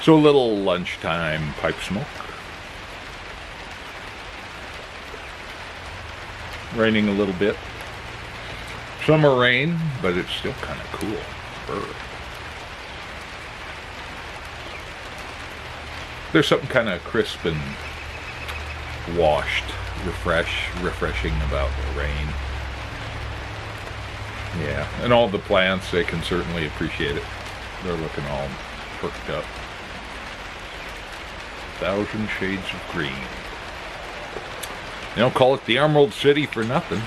So a little lunchtime pipe smoke. Raining a little bit. Summer rain, but it's still kind of cool. Brr. There's something kind of crisp and washed, refreshing about the rain. Yeah, and all the plants, they can certainly appreciate it. They're looking all perked up. 1,000 shades of green. They don't call it the Emerald City for nothing.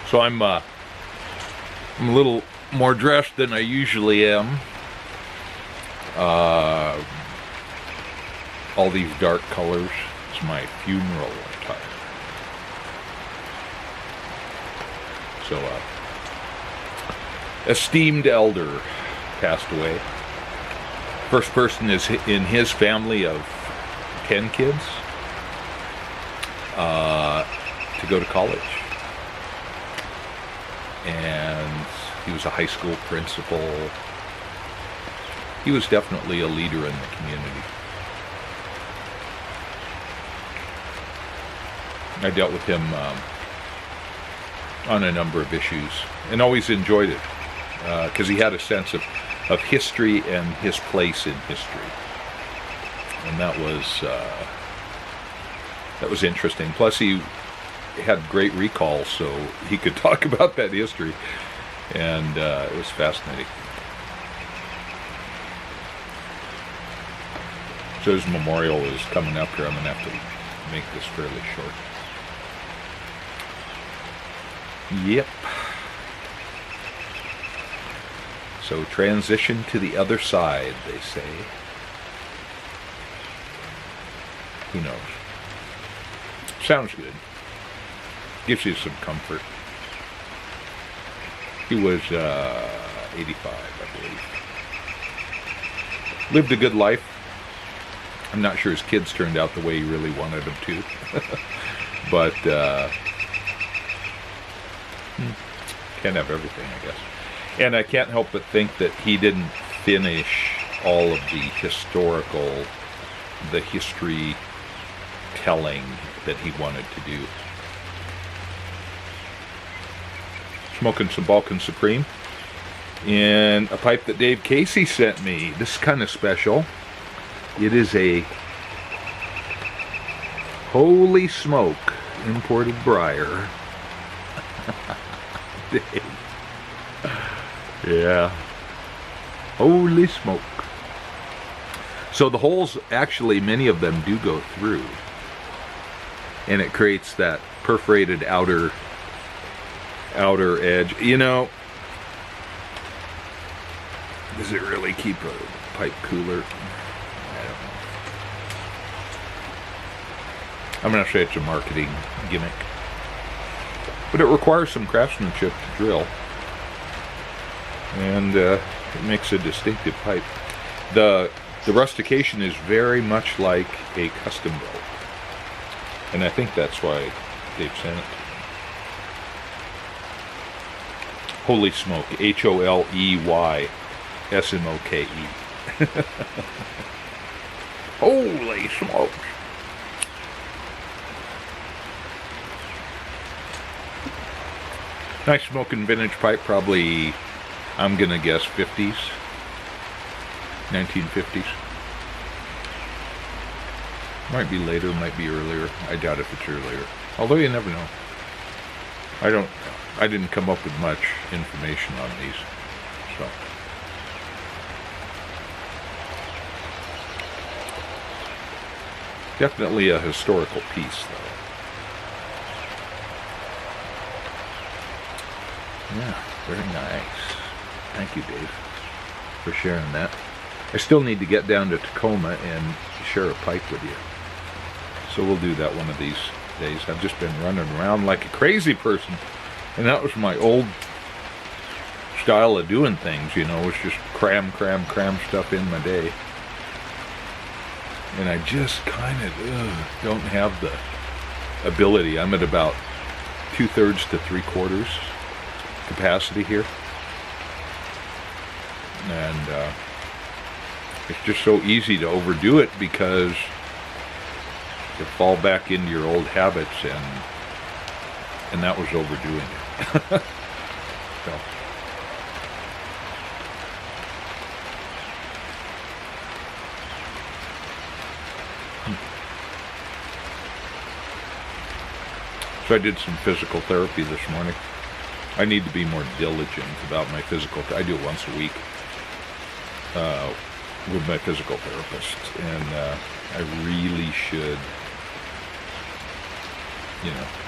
So I'm a little more dressed than I usually am. All these dark colors. It's my funeral attire. So, esteemed elder passed away. First person is in his family of 10 kids to go to college. And he was a high school principal. He was definitely a leader in the community. I dealt with him on a number of issues and always enjoyed it because he had a sense of history and his place in history. And that was interesting. Plus he had great recall, so he could talk about that history, and it was fascinating. So his memorial is coming up here. I'm going to have to make this fairly short. Yep. So transition to the other side, they say. Who knows? Sounds good. Gives you some comfort. He was 85, I believe. Lived a good life. I'm not sure his kids turned out the way he really wanted them to. But can't have everything, I guess. And I can't help but think that he didn't finish all of the history telling that he wanted to do. Smoking some Balkan Supreme in a pipe that Dave Casey sent me. This is kind of special. It is a Holy Smoke imported briar. Dave. Yeah. Holy smoke. So the holes, actually, many of them do go through. And it creates that perforated outer edge. You know, does it really keep a pipe cooler? I don't know. I'm not sure it's a marketing gimmick. But it requires some craftsmanship to drill. And it makes a distinctive pipe. The rustication is very much like a custom built. And I think that's why they've sent it to me. Holy Smoke, HOLEYSMOKE. Holy smokes. Nice smoking vintage pipe, probably, I'm gonna guess 50s, 1950s. Might be later, might be earlier. I doubt if it's earlier. Although you never know. I didn't come up with much information on these, so. Definitely a historical piece, though. Yeah, very nice. Thank you, Dave, for sharing that. I still need to get down to Tacoma and share a pipe with you. So we'll do that one of these days. I've just been running around like a crazy person. And that was my old style of doing things, you know. It was just cram stuff in my day. And I just kind of don't have the ability. I'm at about 2/3 to 3/4 capacity here. And it's just so easy to overdo it because you fall back into your old habits, and that was overdoing it. So. So I did some physical therapy this morning. I need to be more diligent about my physical. I do it once a week with my physical therapist, and I really should,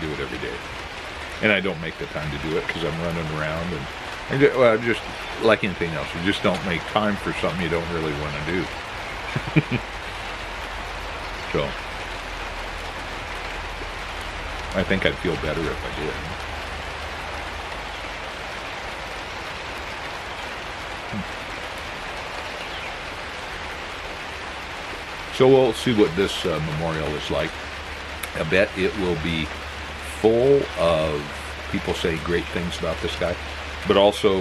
do it every day. And I don't make the time to do it because I'm running around and just like anything else, you just don't make time for something you don't really want to do. So I think I'd feel better if I did. So we'll see what this memorial is like. I bet it will be full of people saying great things about this guy, but also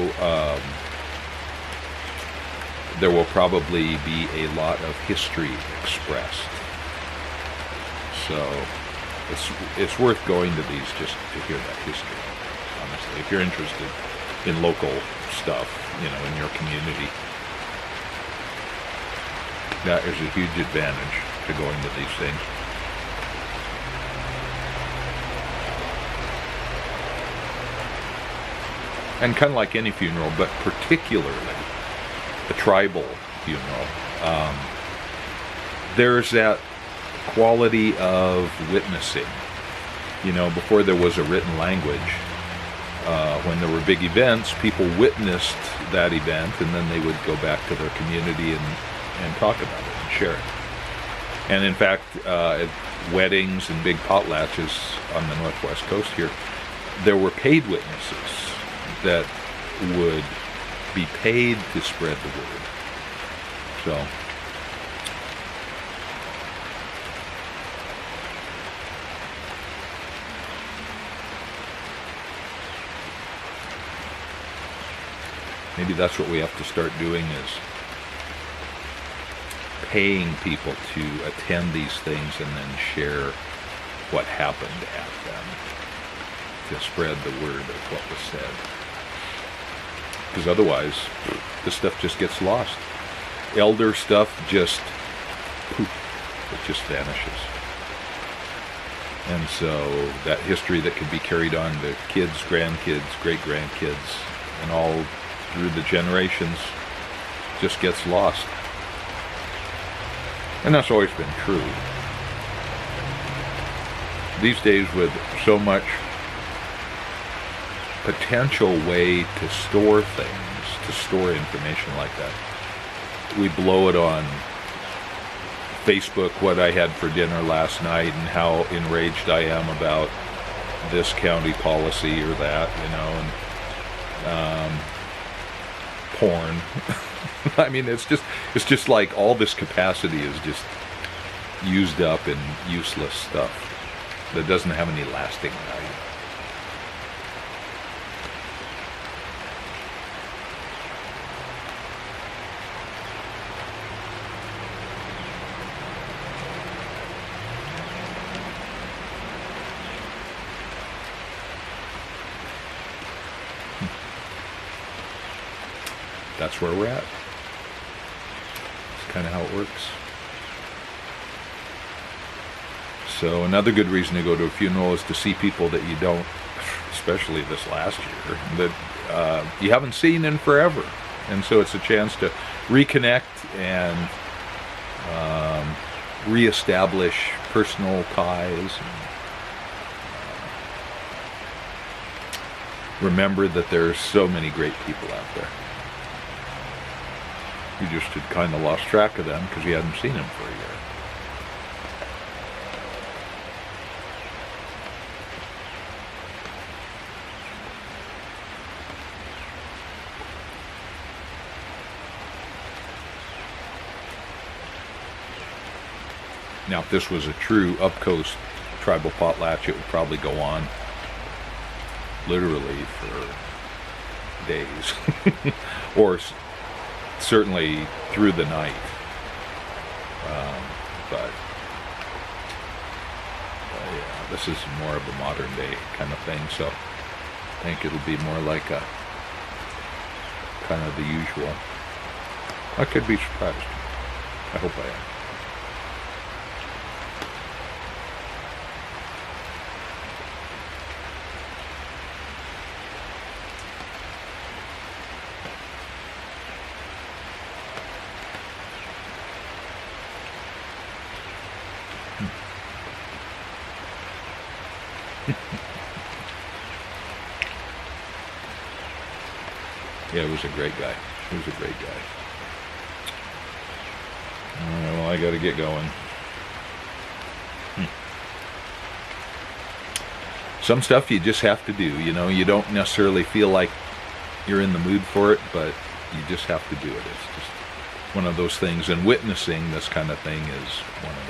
there will probably be a lot of history expressed. So it's worth going to these just to hear that history, honestly. If you're interested in local stuff, in your community, that is a huge advantage to going to these things. And kind of like any funeral, but particularly a tribal funeral, there's that quality of witnessing. Before there was a written language, when there were big events, people witnessed that event, and then they would go back to their community and talk about it and share it. And in fact, at weddings and big potlatches on the northwest coast here, there were paid witnesses that would be paid to spread the word. So maybe that's what we have to start doing, is paying people to attend these things and then share what happened at them, to spread the word of what was said. Because otherwise, this stuff just gets lost. Elder stuff just, poof, it just vanishes. And so that history that can be carried on to kids, grandkids, great-grandkids, and all through the generations just gets lost. And that's always been true. These days, with so much potential way to store things, to store information like that, we blow it on Facebook, what I had for dinner last night and how enraged I am about this county policy or that, and porn. I mean, it's just like all this capacity is just used up in useless stuff that doesn't have any lasting value. That's where we're at. It's kind of how it works. So another good reason to go to a funeral is to see people that you don't, especially this last year, that you haven't seen in forever. And so it's a chance to reconnect and reestablish personal ties. And, remember that there's so many great people out there. You just had kind of lost track of them because you hadn't seen them for a year. Now, if this was a true up-coast tribal potlatch, it would probably go on literally for days or certainly through the night. But yeah, this is more of a modern day kind of thing, so I think it'll be more like a kind of the usual. I could be surprised. I hope I am. Yeah, he was a great guy. He was a great guy. Well, I got to get going. Some stuff you just have to do. You know, you don't necessarily feel like you're in the mood for it, but you just have to do it. It's just one of those things. And witnessing this kind of thing is one of